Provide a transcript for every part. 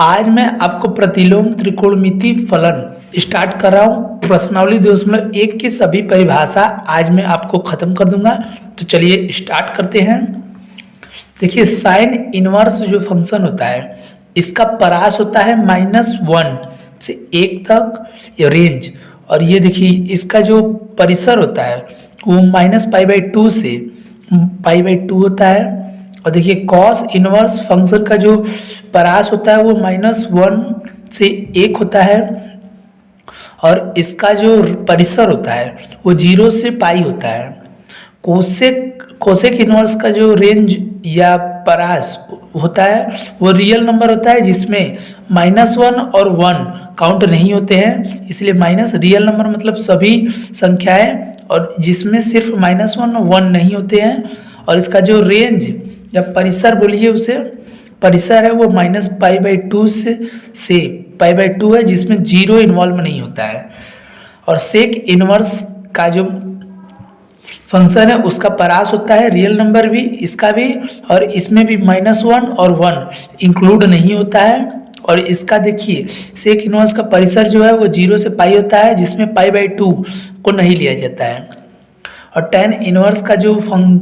आज मैं आपको प्रतिलोम त्रिकोणमिति फलन स्टार्ट कर रहा हूँ। प्रश्नावली 2.1 की सभी परिभाषा आज मैं आपको खत्म कर दूंगा। तो चलिए स्टार्ट करते हैं। देखिए साइन इनवर्स जो फंक्शन होता है इसका परास होता है -1 से 1 तक ये रेंज, और ये देखिए इसका जो परिसर होता है वो -π/2 से π/2 होता है। और देखिए कॉस इनवर्स फंक्शन का जो परास होता है वो -1 से 1 होता है, और इसका जो परिसर होता है वो 0 से पाई होता है। कोसेक इनवर्स का जो रेंज या परास होता है वो रियल नंबर होता है जिसमें -1 और 1 काउंट नहीं होते हैं, इसलिए माइनस रियल नंबर मतलब सभी संख्याएं, और जिसमें सिर्फ -1 और 1 नहीं होते हैं। और इसका जो रेंज या परिसर बोलिए उसे, परिसर है वो -π/2 से π/2 है जिसमें 0 इन्वॉल्व नहीं होता है। और सेक इनवर्स का जो फंक्शन है उसका परास होता है रियल नंबर भी, इसका भी, और इसमें भी -1 और 1 इंक्लूड नहीं होता है। और इसका देखिए सेक इनवर्स का परिसर जो है वो 0 से पाई होता है जिसमें π/2 को नहीं लिया जाता है। और tan इनवर्स का जो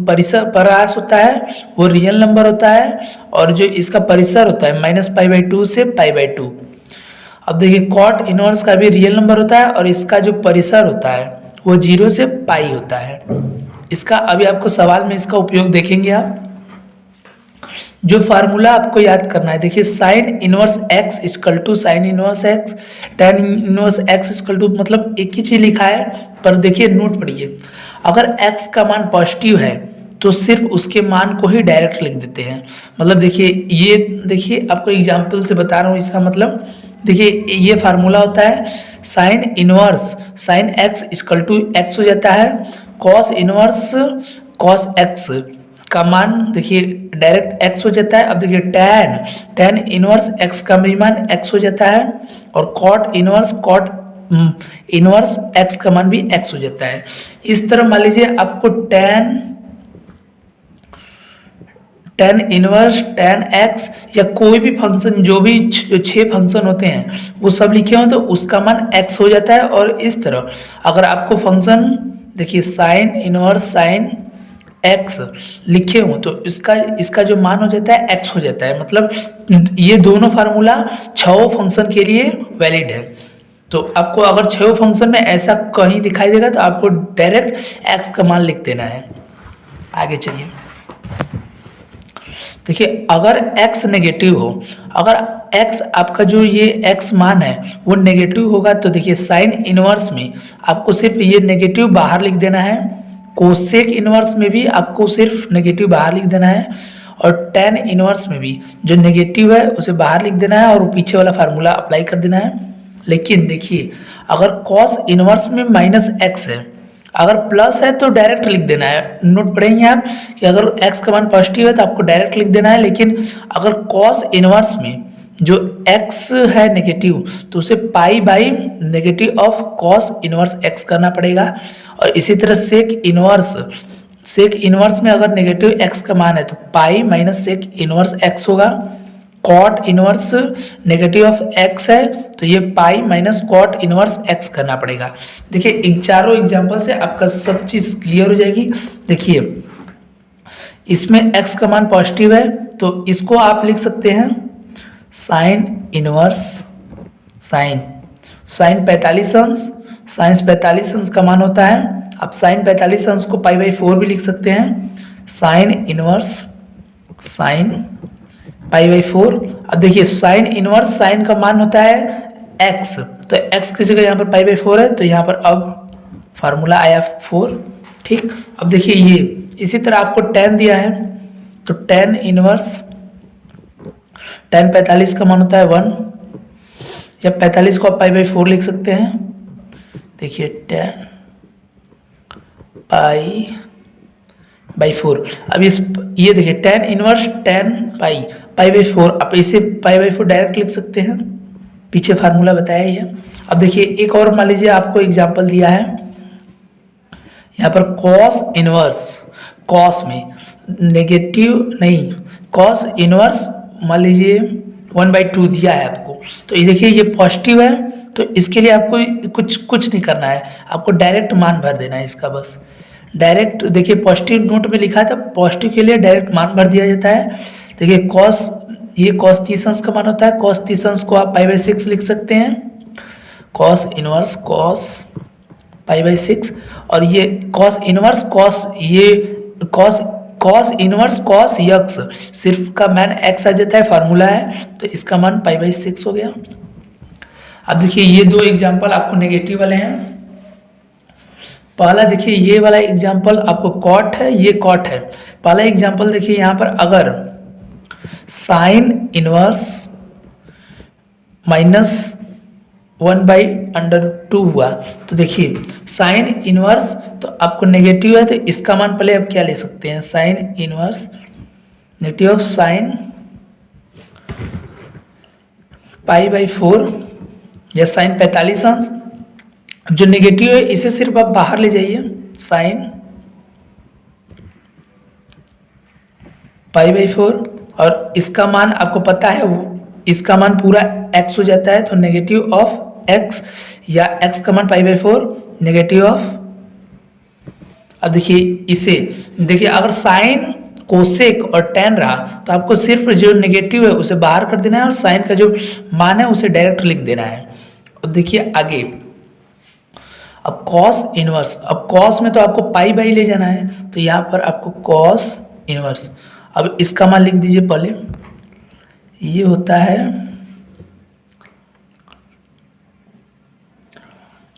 परिसर परास होता है वो रियल नंबर होता है, और जो इसका परिसर होता है -π/2 से π/2। अब देखिए कॉट इनवर्स का भी रियल नंबर होता है और इसका जो परिसर होता है वो 0 से पाई होता है। इसका अभी आपको सवाल में इसका उपयोग देखेंगे आप। जो फार्मूला आपको याद करना है, देखिए sine inverse x equal to sine inverse x, tan inverse x equal to, मतलब एक ही चीज लिखा है पर देखिए नोट पढ़िए। अगर x का मान पॉजिटिव है तो सिर्फ उसके मान को ही डायरेक्ट लिख देते हैं। मतलब देखिए ये देखिए आपको एग्जांपल से बता रहा हूँ इसका मतलब। देखिए ये फार्मूला होता है sine inverse sine x equal to x हो जाता है, कॉस इनवर्स कॉस x का मान देखिए डायरेक्ट x हो जाता है। अब देखिए tan इनवर्स x का भी मान x हो जाता है, और कॉट इनवर्स x का मान भी x हो जाता है। इस तरह मान लीजिए आपको tan इनवर्स tan x या कोई भी फंक्शन जो भी 6 फंक्शन होते हैं वो सब लिखे हो तो उसका मान x हो जाता है। और इस तरह अगर आपको फंक्शन देखिए साइन इनवर्स साइन x लिखे हो तो इसका जो मान हो जाता है x हो जाता है। मतलब ये दोनों फार्मूला 6 फंक्शन के लिए वैलिड है। तो आपको अगर 6 फंक्शन में ऐसा कहीं दिखाई देगा तो आपको डायरेक्ट x का मान लिख देना है। आगे चलिए, देखिए अगर x नेगेटिव हो, अगर x आपका जो ये x मान है वो नेगेटिव होगा तो देखिए साइन इनवर्स में आपको सिर्फ ये नेगेटिव बाहर लिख देना है, कोसेक इनवर्स में भी आपको सिर्फ नेगेटिव बाहर लिख देना है, और tan इनवर्स में भी जो नेगेटिव है उसे बाहर लिख देना है और पीछे वाला फार्मूला अप्लाई कर देना है। लेकिन देखिए अगर कॉस इनवर्स में -x है, अगर प्लस है तो डायरेक्ट लिख देना है। नोट पढ़ेंगे आप कि अगर x का मान पॉजिटिव है तो आपको डायरेक्ट लिख देना है, लेकिन अगर कॉस इनवर्स में जो x है नेगेटिव तो उसे π/नेगेटिव ऑफ कॉस इनवर्स x करना पड़ेगा। और इसी तरह सेक इनवर्स में अगर नेगेटिव x का मान है तो π - सेक इनवर्स x होगा। Cot inverse negative of x है तो ये π - कॉट इनवर्स x करना पड़ेगा। देखिए इन चारों एग्जाम्पल से आपका सब चीज क्लियर हो जाएगी। देखिए इसमें x का मान पॉजिटिव है तो इसको आप लिख सकते हैं साइन इनवर्स साइन 45 अंश, साइन 45 अंश का मान होता है। आप साइन 45 अंश को π/4 भी लिख सकते हैं, साइन इनवर्स साइन π/4। अब देखिए साइन इनवर्स साइन का मान होता है x, तो x की जगह यहाँ पर π/4 है तो यहाँ पर अब फार्मूला आया 4। ठीक, अब देखिए ये इसी तरह आपको tan दिया है तो tan इनवर्स tan 45 का मान होता है 1, या 45 को आप π/4 लिख सकते हैं। देखिए tan π/4। अब ये देखिए tan इनवर्स tan π/4, आप इसे π/4 डायरेक्ट लिख सकते हैं, पीछे फार्मूला बताया ये। अब देखिए एक और मान लीजिए आपको एग्जांपल दिया है, यहाँ पर कॉस इनवर्स कॉस में नेगेटिव नहीं, कॉस इनवर्स मान लीजिए 1/2 दिया है आपको, तो ये देखिए ये पॉजिटिव है, तो इसके लिए आपको कुछ नहीं करना है, आपको डायरेक्ट मान भर देना है इसका बस। डायरेक्ट देखिए पॉजिटिव नोट में लिखा था, पॉजिटिव के लिए डायरेक्ट मान भर दिया जाता है। देखिए कॉस, ये कॉस 30 अंश का मान होता है, कॉस 30 अंश को आप π/6 लिख सकते हैं, कॉस इनवर्स कॉस π/6। और ये कॉस इनवर्स कॉस, ये कॉस इनवर्स कॉस यक्स, सिर्फ का मान एक्स आ जाता है, फार्मूला है, तो इसका मान π/6 हो गया। अब देखिए ये दो एग्जाम्पल आपको नेगेटिव वाले हैं। पहला देखिए ये वाला एग्जाम्पल आपको कॉट है, ये कॉट है। पहला एग्जाम्पल देखिए यहाँ पर अगर साइन इनवर्स -1/√2 हुआ, तो देखिए साइन इनवर्स तो आपको नेगेटिव है, तो इसका मान पहले आप क्या ले सकते हैं, sine inverse negative of sine π/4 या साइन 45 अंश। जो नेगेटिव है इसे सिर्फ आप बाहर ले जाइए, साइन π/4, और इसका मान आपको पता है, इसका मान पूरा x हो जाता है, तो नेगेटिव ऑफ x या x का मान π/4 नेगेटिव ऑफ। अब देखिए इसे देखिए अगर साइन कोसेक और टेन रहा तो आपको सिर्फ जो नेगेटिव है उसे बाहर कर देना है और साइन का जो मान है उसे डायरेक्ट लिख देना है। अब देखिए आगे, अब कॉस इनवर्स, अब कॉस में तो आपको π/, ले जाना है, तो यहाँ पर आपको कॉस इनवर्स, अब इसका मान लिख दीजिए पहले, ये होता है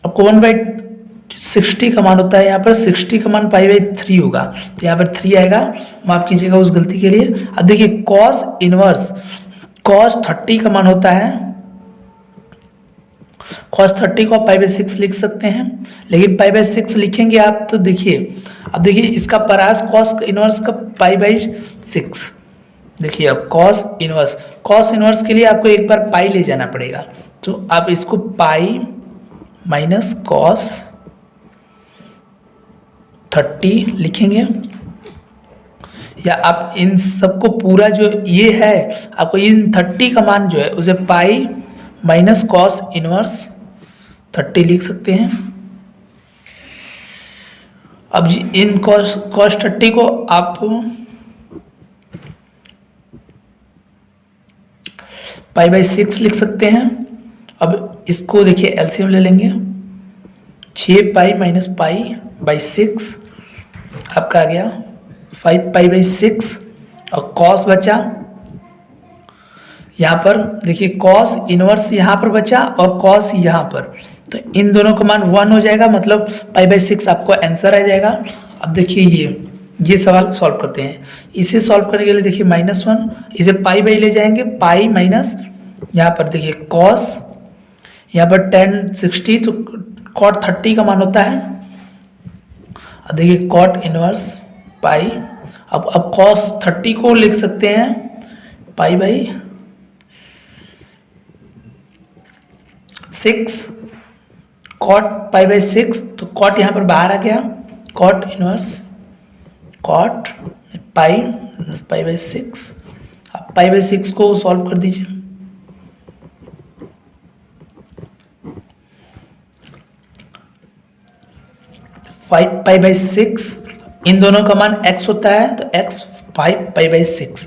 आपको 1/60 का मान होता है, यहाँ पर 60 का मान π/3 होगा, तो यहाँ पर 3 आएगा, माफ कीजिएगा उस गलती के लिए। अब देखिए कॉस इनवर्स कॉस 30 का मान होता है, cos 30 को आप π/6 लिख सकते हैं, लेकिन π/6 लिखेंगे आप तो देखिए, अब देखिए इसका परास cos इनवर्स का π/6, देखिए अब cos इनवर्स के लिए आपको एक बार पाई ले जाना पड़ेगा, तो आप इसको पाई माइनस cos 30 लिखेंगे, या आप इन सबको पूरा जो ये है आपको इन 30 का मान जो है उसे पाई माइनस कॉस इनवर्स 30 लिख सकते हैं। अब इन कॉस 30 को आप π/6 लिख सकते हैं। अब इसको देखिए एलसीएम ले लेंगे, 6π माइनस π/6 आपका आ गया 5π/6, और कॉस बचा यहाँ पर देखिए कॉस इनवर्स यहाँ पर बचा और कॉस यहाँ पर, तो इन दोनों का मान 1 हो जाएगा, मतलब π/6 आपको आंसर आ जाएगा। अब देखिए ये सवाल सॉल्व करते हैं, इसे सॉल्व करने के लिए देखिए -1, इसे π/, ले जाएंगे, पाई माइनस यहाँ पर देखिए कॉस, यहाँ पर tan 60, तो cot 30 का मान होता है। अब देखिए cot इनवर्स पाई, अब cos 30 को लिख सकते हैं π/6, cot π/6, तो cot यहाँ पर बाहर आ गया, cot इनवर्स cot पाई π/6, आप π/6 को सॉल्व कर दीजिए, π/6, इन दोनों का मान x होता है, तो x 5π/6।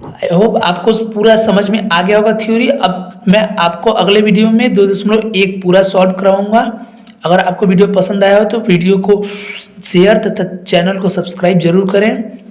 आई होप आपको पूरा समझ में आ गया होगा थ्योरी। अब मैं आपको अगले वीडियो में 2.1 पूरा सॉल्व कराऊंगा। अगर आपको वीडियो पसंद आया हो तो वीडियो को शेयर तथा चैनल को सब्सक्राइब जरूर करें।